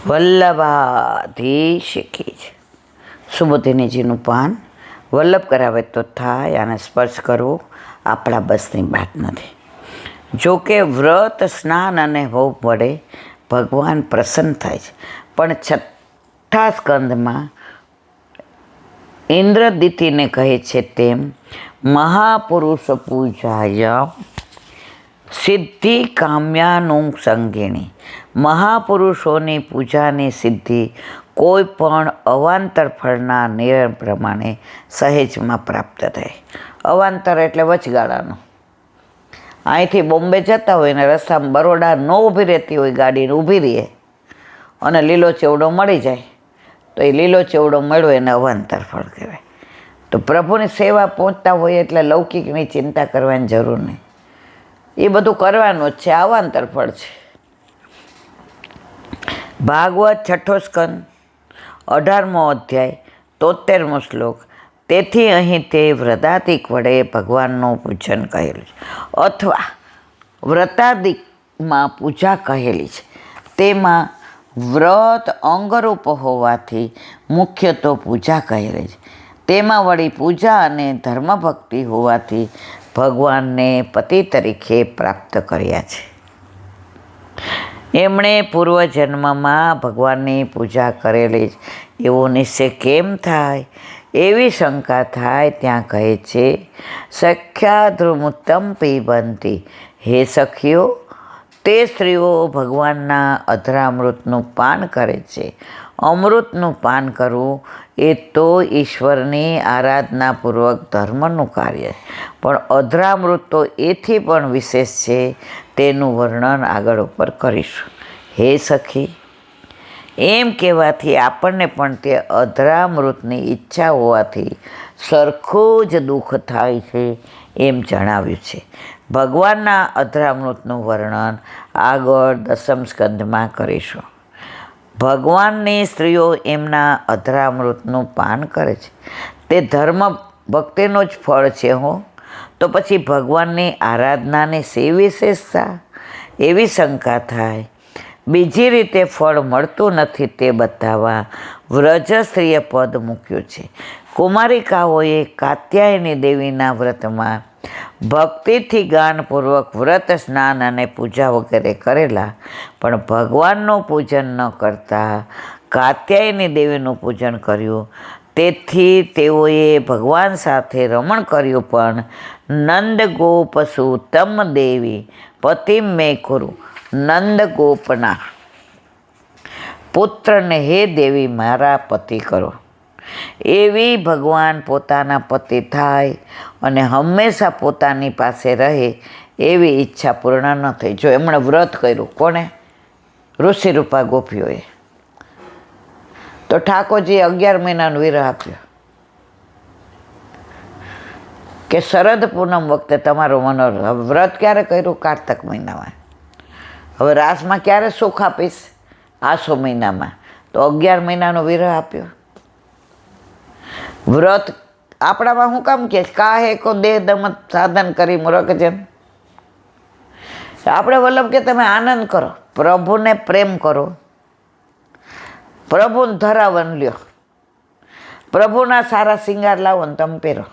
વલ્લભાધીશ શીખી છે. સુબોધિનીજીનું પાન વલ્લભ કરાવે તો થાય, આને સ્પર્શ કરવો આપણા બસની વાત નથી. જો કે વ્રત, સ્નાન અને હોમ વડે ભગવાન પ્રસન્ન થાય છે, પણ છઠ્ઠા સ્કંદમાં ઇન્દ્રદિતિને કહે છે તેમ મહાપુરુષ પૂજાયામ સિદ્ધિ કામ્યાનુસંગિણી. મહાપુરુષોની પૂજાની સિદ્ધિ કોઈ પણ અવાંતર ફળના નિયમ પ્રમાણે સહેજમાં પ્રાપ્ત થાય. અવાંતર એટલે વચગાળાનું. અહીંથી બોમ્બે જતા હોય ને રસ્તામાં બરોડા ન ઊભી રહેતી હોય, ગાડીને ઊભી રહે અને લીલો ચેવડો મળી જાય તો એ લીલો ચેવડો મળ્યો એને અવાંતર ફળ કહેવાય. તો પ્રભુની સેવા પહોંચતા હોય એટલે લૌકિકની ચિંતા કરવાની જરૂર નહીં. એ બધું કરવાનું જ છે, અવાંતર ફળ છે. ભાગવત છઠ્ઠો સ્કંદ 18મો અધ્યાય 73મો શ્લોક. તેથી અહીં તે વ્રતાદિક વડે ભગવાનનું પૂજન કહેલું છે, અથવા વ્રતાદિકમાં પૂજા કહેલી છે. તેમાં વ્રત અંગરૂપ હોવાથી મુખ્ય તો પૂજા કહેલી છે. તેમાં વળી પૂજા અને ધર્મભક્તિ હોવાથી ભગવાનને પતિ તરીકે પ્રાપ્ત કર્યા છે. એમણે પૂર્વજન્મમાં ભગવાનની પૂજા કરેલી જ એવો નિશ્ચય કેમ થાય? એવી શંકા થાય ત્યાં કહે છે, સખ્યાદ્રુમુત્તમ પીબંતી. હે સખીઓ, તે સ્ત્રીઓ ભગવાનના અધરામૃતનું પાન કરે છે. અમૃતનું પાન કરવું એ તો ઈશ્વરની આરાધનાપૂર્વક ધર્મનું કાર્ય છે, પણ અધરામૃત તો એથી પણ વિશેષ છે. તેનું વર્ણન આગળ ઉપર કરીશું. હે સખી, એમ કહેવાથી આપણને પણ તે અધરામૃતની ઈચ્છા હોવાથી સરખું જ દુઃખ થાય છે એમ જણાવ્યું છે. ભગવાનના અધરામૃતનું વર્ણન આગળ 10મ સ્કંદમાં કરીશું. ભગવાનની સ્ત્રીઓ એમના અધરામૃતનું પાન કરે છે તે ધર્મ ભક્તિનું જ ફળ છે હો. તો પછી ભગવાનની આરાધનાની શી વિશેષતા? એવી શંકા થાય. બીજી રીતે ફળ મળતું નથી તે બતાવવા વ્રજસ્ત્રીય પદ મૂક્યું છે. કુમારિકાઓએ કાત્યાયની દેવીના વ્રતમાં ભક્તિથી ગાનપૂર્વક વ્રત, સ્નાન અને પૂજા વગેરે કરેલા, પણ ભગવાનનું પૂજન ન કરતા કાત્યાયની દેવીનું પૂજન કર્યું. તેથી તેઓએ ભગવાન સાથે રમણ કર્યું, પણ નંદગોપસુતમ દેવી પતિમ મે કુરુ. નંદગોપના પુત્રને હે દેવી મારા પતિ કરો. એવી ભગવાન પોતાના પતિ થાય અને હંમેશા પોતાની પાસે રહે એવી ઈચ્છા પૂર્ણ ન થઈ. જો એમણે વ્રત કર્યું, કોને? ઋષિરૂપા ગોપીઓએ. તો ઠાકોરજીએ 11 મહિનાનો વિરહ આપ્યો કે શરદ પૂનમ વખતે તમારું મનોરથ. વ્રત ક્યારે કર્યું? કારતક મહિનામાં. હવે રાસમાં ક્યારે સુખ આપીશ? આસો મહિનામાં. તો 11 મહિનાનો વિરહ આપ્યો. વ્રત આપણામાં હું કામ કે કાહે કો દેહ દમત સાધન કરી મૂરખજન. આપણે વલ્લભ કે તમે આનંદ કરો, પ્રભુને પ્રેમ કરો, પ્રભુને ધરાવન લ્યો, પ્રભુના સારા શિંગાર લાવો ને તમે પહેરો,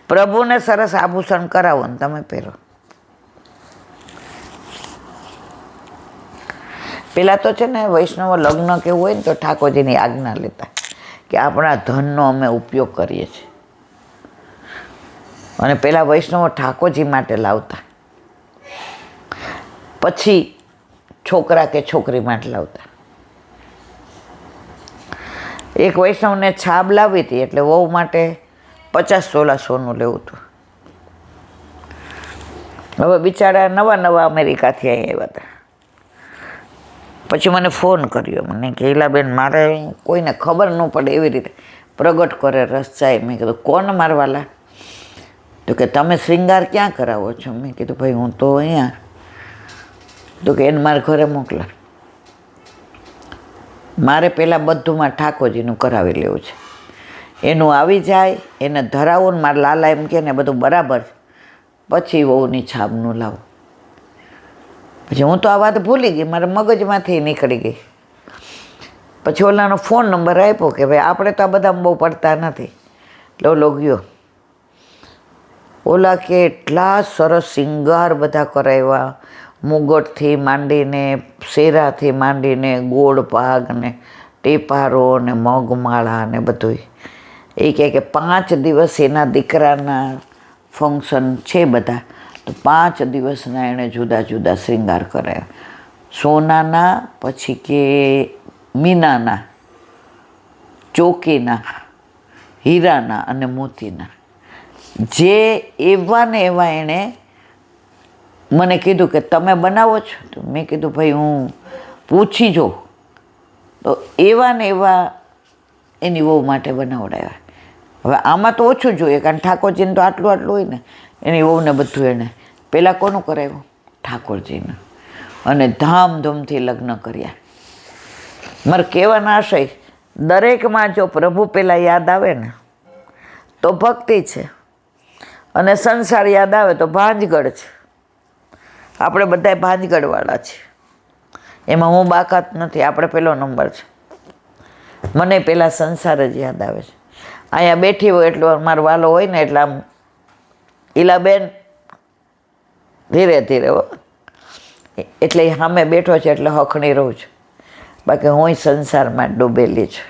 પ્રભુને સરસ આભૂષણ કરાવો ને તમે પહેરો. પેલા તો છે ને વૈષ્ણવ લગ્ન કેવું હોય ને તો ઠાકોરજીની આજ્ઞા લેતા કે આપણા ધનનો અમે ઉપયોગ કરીએ છીએ. અને પેલા વૈષ્ણવો ઠાકોરજી માટે લાવતા, પછી છોકરા કે છોકરી માટે લાવતા. એક વૈષ્ણવને છાબ લાવી હતી એટલે વહુ માટે 50 તોલા સોનું લેવું હતું. હવે બિચારા નવા અમેરિકાથી અહીં આવ્યા હતા. પછી મને ફોન કર્યો, મને કે ઈલાબેન મારે કોઈને ખબર ન પડે એવી રીતે પ્રગટ કરે રસ્ચાય. મેં કીધું કોણ મારવાલા? તો કે તમે શ્રૃંગાર ક્યાં કરાવો છો? મેં કીધું ભાઈ હું તો અહીંયા. તો કે એને મારા ઘરે મોકલા. મારે પહેલાં બધુંમાં ઠાકોરજીનું કરાવી લેવું છે. એનું આવી જાય, એને ધરાવું ને મારા લાલા એમ કે ને બધું બરાબર, પછી વહુની છાબનું લાવું. પછી હું તો આ વાત ભૂલી ગઈ, મારા મગજમાંથી નીકળી ગઈ. પછી ઓલાનો ફોન નંબર આપ્યો કે ભાઈ આપણે તો આ બધામાં બહુ પડતા નથી. એટલે ઓલો ગયો. ઓલા કે એટલા સરસ શિંગાર બધા કરાવ્યા, મુગટથી માંડીને, શેરાથી માંડીને, ગોળ પાક ને ટેપારો ને મગમાળા ને બધું. એ કહે કે 5 દિવસ એના દીકરાના ફંક્શન છે બધા, તો 5 દિવસના એણે જુદા જુદા શૃંગાર કરાયા. સોનાના, પછી કે મીનાના, ચોકીના, હીરાના અને મોતીના. જે એવા ને એવા એણે મને કીધું કે તમે બનાવો છો? તો મેં કીધું ભાઈ હું પૂછી જોઉં. તો એવા ને એવા એની વહુ માટે બનાવડાવ્યા. હવે આમાં તો ઓછું જોઈએ, કારણ ઠાકોરજીને તો આટલું આટલું હોય ને. એની વહુને બધું એણે પહેલાં કોનું કરાવ્યું? ઠાકોરજીને. અને ધામધૂમથી લગ્ન કર્યા. મારે કહેવાનો આશય, દરેકમાં જો પ્રભુ પહેલાં યાદ આવે ને તો ભક્તિ છે, અને સંસાર યાદ આવે તો ભાંજગળ છે. આપણે બધાય ભાંજગળવાળા છીએ, એમાં હું બાકાત નથી. આપણે પહેલો નંબર છે. મને પહેલાં સંસાર જ યાદ આવે છે. અહીંયા બેઠી હોય એટલો મારો વાલો હોય ને, એટલે આમ ઈલાબેન ધીરે ધીરે હો, એટલે સામે બેઠો છે એટલે હખણી રહું છું. બાકી હું સંસારમાં ડૂબેલી છું.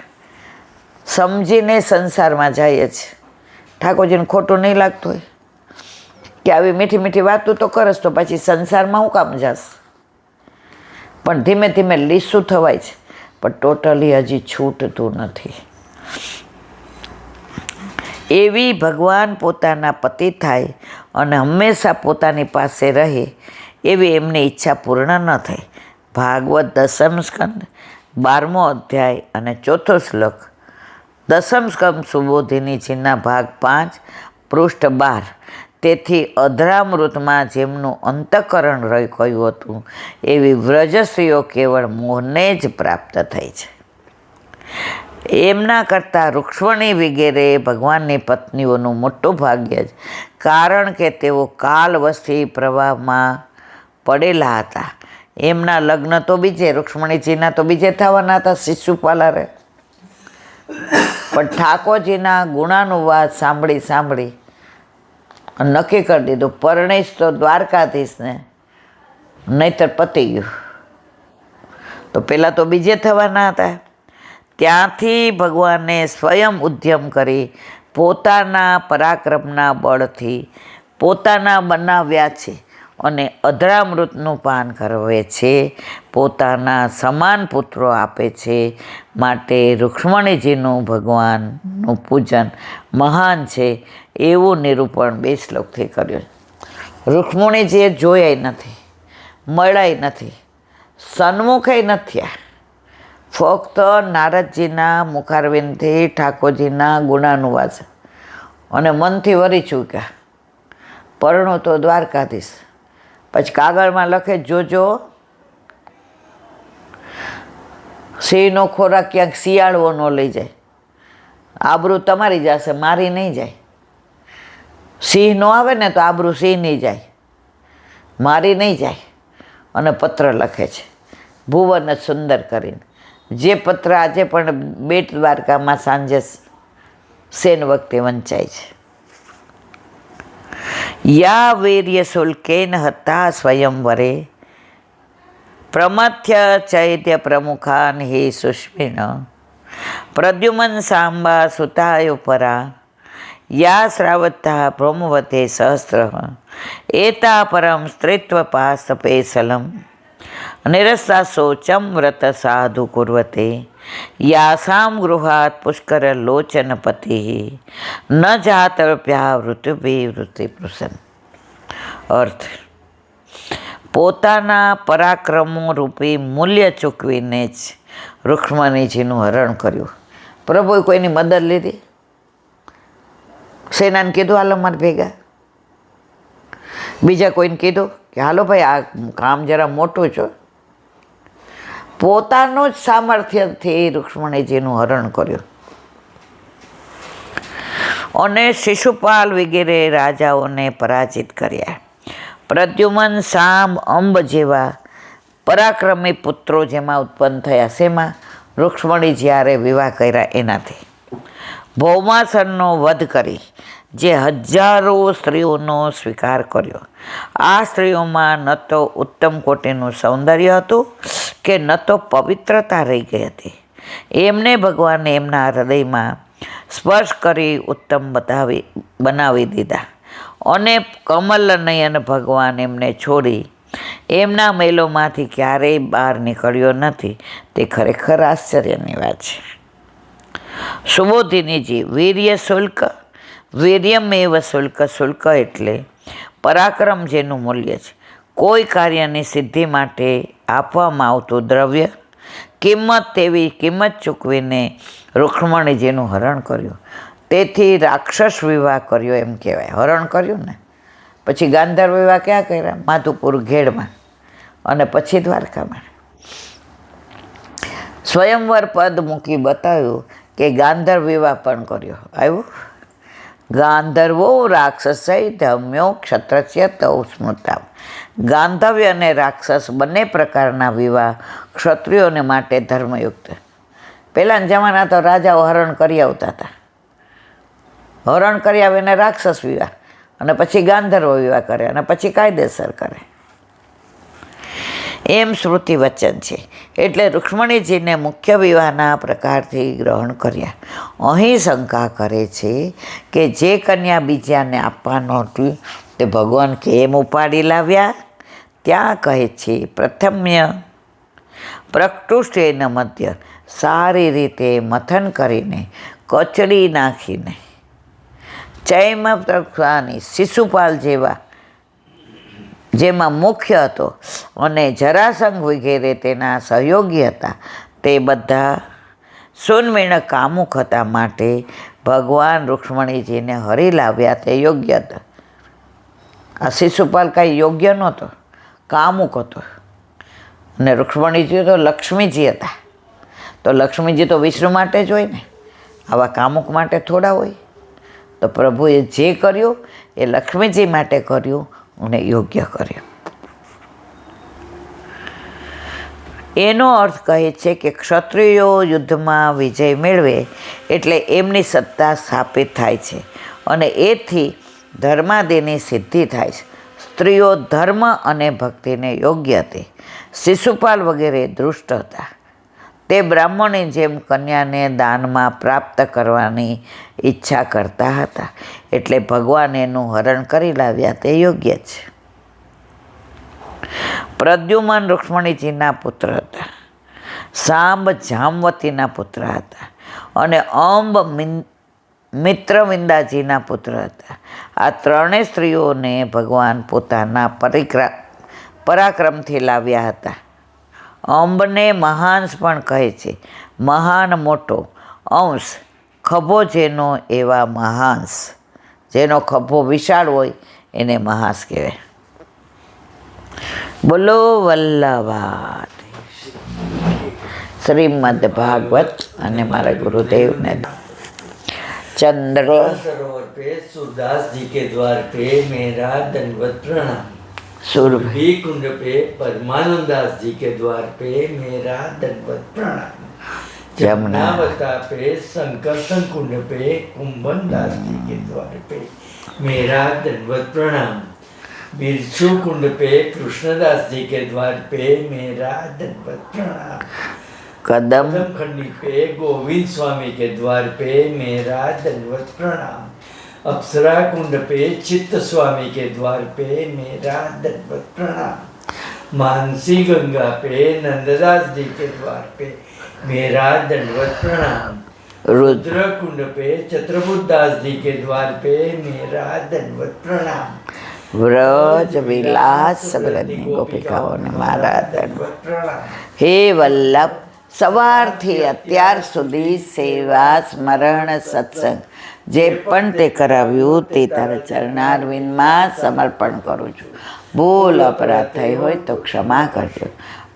સમજીને સંસારમાં જઈએ છીએ. ઠાકોરજીને ખોટું નહીં લાગતું હોય કે આવી મીઠી મીઠી વાતો તો કરસ, તો પછી સંસારમાં હું કામ જાસ? પણ ધીમે ધીમે લીસું થવાય છે, પણ ટોટલી હજી છૂટતું નથી. એવી ભગવાન પોતાના પતિ થાય અને હંમેશા પોતાની પાસે રહે, એવી એમની ઈચ્છા પૂર્ણ ન થઈ. ભાગવત 10મ સ્કંદ 12મો અધ્યાય અને 4થો શ્લોક. 10મ સ્કંદ સુબોધિનીજીના ભાગ 5 પૃષ્ઠ 12. તેથી અધરામૃતમાં જેમનું અંતઃકરણ રહી ગયું હતું, એવી વ્રજસ્ત્રીઓ કેવળ મોહને જ પ્રાપ્ત થઈ છે. એમના કરતાં રૂક્ષ્મણી વગેરે ભગવાનની પત્નીઓનું મોટું ભાગ્ય જ, કારણ કે તેઓ કાલવશથી પ્રવાહમાં પડેલા હતા. એમના લગ્ન તો બીજે, રૂક્ષ્મણીજીના તો બીજે થવાના હતા શિશુપાલારે. પણ ઠાકોરજીના ગુણાનુવાદ સાંભળી સાંભળી નક્કી કરી દીધું, પરણેશ તો દ્વારકાધીશને, નહીતર પતી ગયું. તો પહેલાં તો બીજે થવાના હતા. ત્યાંથી ભગવાને સ્વયં ઉદ્યમ કરી પોતાના પરાક્રમના બળથી પોતાના બનાવ્યા છે અને અધરામૃતનું પાન કરવે છે. પોતાના સમાન પુત્રો આપે છે. માટે રૂક્ષ્મણીજીનું ભગવાનનું પૂજન મહાન છે, એવું નિરૂપણ 2 શ્લોકથી કર્યું. રૂક્ષ્મણીજીએ જોયા નથી, મળાય નથી, સન્મુખે નથી. ફક્ત નારદજીના મુખારવિંદથી ઠાકોરજીના ગુણાનુવાદ અને મનથી વરી ચૂક્યા. પરણો તો દ્વારકાધીશ. પછી કાગળમાં લખે, જોજો સિંહનો ખોરાક ક્યાંક શિયાળવો ન લઈ જાય. આબરૂ તમારી જશે, મારી નહીં જાય. સિંહ નો આવે ને તો આબરૂ સિંહ નહીં જાય, મારી નહીં જાય. અને પત્ર લખે છે ભુવન સુંદર કરીને. જે પત્ર આજે પણ બેટ દ્વારકામાં સાંજે સેન વખતે વંચાય છે. યા વીર્ય શુલ્કેન હતા સ્વયંવરે, પ્રમથ્ય ચૈત્ય પ્રમુખાન હિ સુષ્મિન, પ્રદ્યુમન સાંબા સુતાયુપરા, યા શ્રાવતા ભ્રમવતે સહસ્ર, એતા પરમ સ્ત્રીત્વ પાસ પેસલમ, નિરસ્તા શોચમ વ્રત સાધુ કુર્વતે, યાસામ ગૃહાત પુષ્કર લોચનપતિ, ન જાતર્ભ્યા વૃત્તિભી વૃત્તિપૃષન. અર્થ, પોતાના પરાક્રમો રૂપી મૂલ્ય ચૂકવીને જ રૂક્ષ્મણીજીનું હરણ કર્યું. પ્રભુએ કોઈની મદદ લીધી? સેનાને કીધું હાલો મારે ભેગા? બીજા કોઈને કીધું કે હાલો ભાઈ આ કામ જરા મોટું છે? પોતાનું જ સામર્થ્યથી રૂક્ષ્મણીજીનું હરણ કર્યું. અને શિશુપાલ વગેરે રાજાઓને પરાજિત કર્યા. પ્રદ્યુમન, સામ, અંબ જેવા પરાક્રમી પુત્રો જેમાં ઉત્પન્ન થયા. શેમાં? રૂક્ષ્મણી જ્યારે વિવાહ કર્યા એનાથી. ભૌમાસનનો વધ કરી જે હજારો સ્ત્રીઓનો સ્વીકાર કર્યો. આ સ્ત્રીઓમાં ન તો ઉત્તમ કોટીનું સૌંદર્ય હતું કે ન તો પવિત્રતા રહી ગઈ હતી. એમને ભગવાને એમના હૃદયમાં સ્પર્શ કરી ઉત્તમ બનાવી દીધા અને કમલનયન ભગવાન એમને છોડી એમના મહેલોમાંથી ક્યારેય બહાર નીકળ્યો નથી. તે ખરેખર આશ્ચર્યની વાત છે. સુબોધિનીજી, વીર્ય શુલ્ક, વીર્યમેવ શુલ્ક. શુલ્ક એટલે પરાક્રમ, જેનું મૂલ્ય છે કોઈ કાર્યની સિદ્ધિ માટે આપવામાં આવતું દ્રવ્ય. કિંમત, તેવી કિંમત ચૂકવીને રૂક્ષ્મણીજીનું હરણ કર્યું. તેથી રાક્ષસ વિવાહ કર્યો એમ કહેવાય. હરણ કર્યું ને પછી ગાંધર્વ વિવાહ ક્યાં કર્યા? માધુપુર ઘેડમાં અને પછી દ્વારકામાં. સ્વયંવર પદ મૂકી બતાવ્યું કે ગાંધર્વ વિવાહ પણ કર્યો. આવ્યું, ગાંધર્વો રાક્ષસય ધમ્યો ક્ષત્રસ્ય તૌ સ્મૃતા. ગાંધર્વ અને રાક્ષસ બંને પ્રકારના વિવાહ ક્ષત્રિયોને માટે ધર્મયુક્ત. પહેલાંના જમાના તો રાજાઓ હરણ કરી આવતા હતા. હરણ કરી આવીને રાક્ષસ વિવાહ અને પછી ગાંધર્વ વિવાહ કરે અને પછી કાયદેસર કરે, એમ શ્રુતિ વચન છે. એટલે રૂક્ષ્મણીજીને મુખ્ય વિવાહના પ્રકારથી ગ્રહણ કર્યા. અહીં શંકા કરે છે કે જે કન્યા બીજાને આપવાનો હતી તે ભગવાન કેમ ઉપાડી લાવ્યા? ત્યાં કહે છે, પ્રથમ્ય પ્રકૃષ્ટેન મધ્ય, સારી રીતે મથન કરીને કચડી નાખીને ચૈમ પ્રક્ષાની શિશુપાલ જેમાં મુખ્ય હતો અને જરાસંઘ વગેરે તેના સહયોગી હતા, તે બધા સુનવીણ કામુક હતા. માટે ભગવાન રૂક્ષ્મણીજીને હરી લાવ્યા તે યોગ્ય હતા. આ શિશુપાલ કાંઈ યોગ્ય નહોતો, કામુક હતો. અને રૂક્ષ્મણીજી તો લક્ષ્મીજી હતા. તો લક્ષ્મીજી તો વિષ્ણુ માટે જ હોય ને, આવા કામુક માટે થોડા હોય. તો પ્રભુએ જે કર્યું એ લક્ષ્મીજી માટે કર્યું અને યોગ્ય કર્યું. એનો અર્થ કહે છે કે ક્ષત્રિયો યુદ્ધમાં વિજય મેળવે એટલે એમની સત્તા સ્થાપિત થાય છે અને એથી ધર્માદિની સિદ્ધિ થાય છે. સ્ત્રીઓ ધર્મ અને ભક્તિને યોગ્ય હતી. શિશુપાલ વગેરે દુષ્ટ હતા. તે બ્રાહ્મણની જેમ કન્યાને દાનમાં પ્રાપ્ત કરવાની ઈચ્છા કરતા હતા. એટલે ભગવાન એનું હરણ કરી લાવ્યા તે યોગ્ય છે. પ્રદ્યુમન રૂક્ષ્મણીજીના પુત્ર હતા. સાંબ જામવતીના પુત્ર હતા અને અંબ મિત્રવિંદાજીના પુત્ર હતા. આ ત્રણેય સ્ત્રીઓને ભગવાન પોતાના પરાક્રમથી લાવ્યા હતા. અંબને મહાંસ પણ કહે છે. મહાન, મોટો. અંશ, ખભો જેનો, એવા મહાંસ. જેનો ખભો વિશાળ હોય એને મહાંસ કહેવાય. બોલો વલ્લભા શ્રીમદ ભાગવત. અને મારા ગુરુદેવને चंद्र सरोवर पे सूरदास जी के द्वार पे मेरा दंडवत प्रणाम। सुरभि कुंड पे परमानंद दास जी के द्वार पे मेरा दंडवत प्रणाम। जमुनावता पे संकर्षण कुंड पे कुंभन दास जी के द्वार पे मेरा दंडवत प्रणाम। बिरसु कुंड पे कृष्णदास जी के द्वार पे मेरा दंडवत प्रणाम। कदम खंडी पे गोविंद स्वामी के द्वार पे मेरा दंडवत प्रणाम। अप्सरा कुंड पे चित्त स्वामी के द्वार पे मेरा दंडवत प्रणाम। मानसी गंगा पे नंददास जी के द्वार पे मेरा दंडवत प्रणाम। रुद्र कुंड पे चत्रबुद्ध दास जी के द्वार पे मेरा दंडवत प्रणाम। व्रज विलास गोपिकाओं ने मारा दंडवत प्रणाम। हे वल्लभ, સવારથી અત્યાર સુધી સેવા, સ્મરણ, સત્સંગ જે પણ તે કરાવ્યું તે તારા ચરણારવિંદમાં સમર્પણ કરું છું. ભૂલ અપરાધ થઈ હોય તો ક્ષમા કરજો.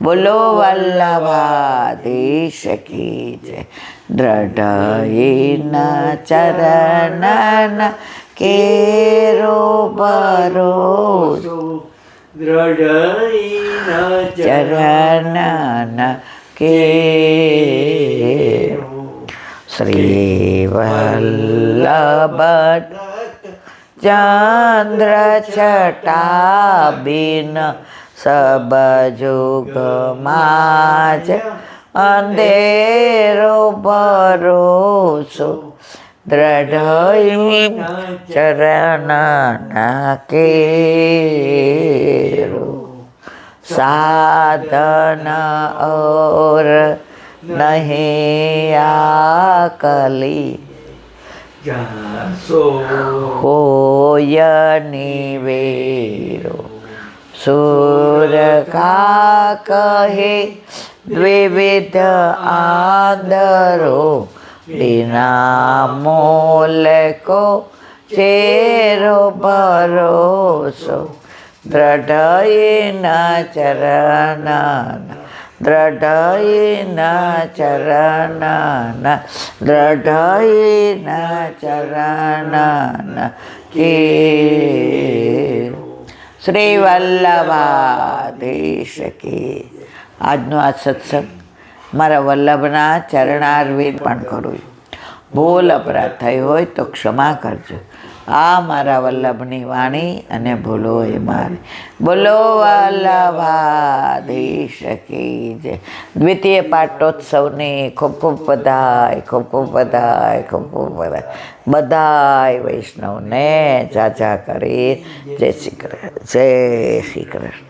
બોલો વલ્લભાધીશ કી જય. દ્રઢ ચરણ કેરો ભરોસો, દ્રઢ ચરણ કે શ્રી વલ્લભ ચંદ્ર છટા બિન સબ જુગ માજ અંધેરો ભરોસો દ્રઢ ચરણ કેરો સાધન और नहीं आकली होय निवेरो सुर का कहे द्विविध आदरो बिना मोल को चेरो भरोसो દ્રઢ ચરણ દ્રઢ ચરણ દ્રઢ ચરણ કે શ્રી વલ્લભાધીશ કે આજનો આ સત્સંગ મારા વલ્લભના ચરણારવિંદ પણ કરું. ભૂલ અપરાધ થઈ હોય તો ક્ષમા કરજો. આ મારા વલ્લભની વાણી અને ભૂલો એ મારી. બોલો વલ્લભાધીશ કી જય. દ્વિતીય પાટોત્સવની ખૂબ ખૂબ બધાય, ખૂબ ખૂબ બધાય, ખૂબ ખૂબ બધાય. બધાય વૈષ્ણવને જાજા કરી જય શ્રી કૃષ્ણ, જય શ્રી કૃષ્ણ.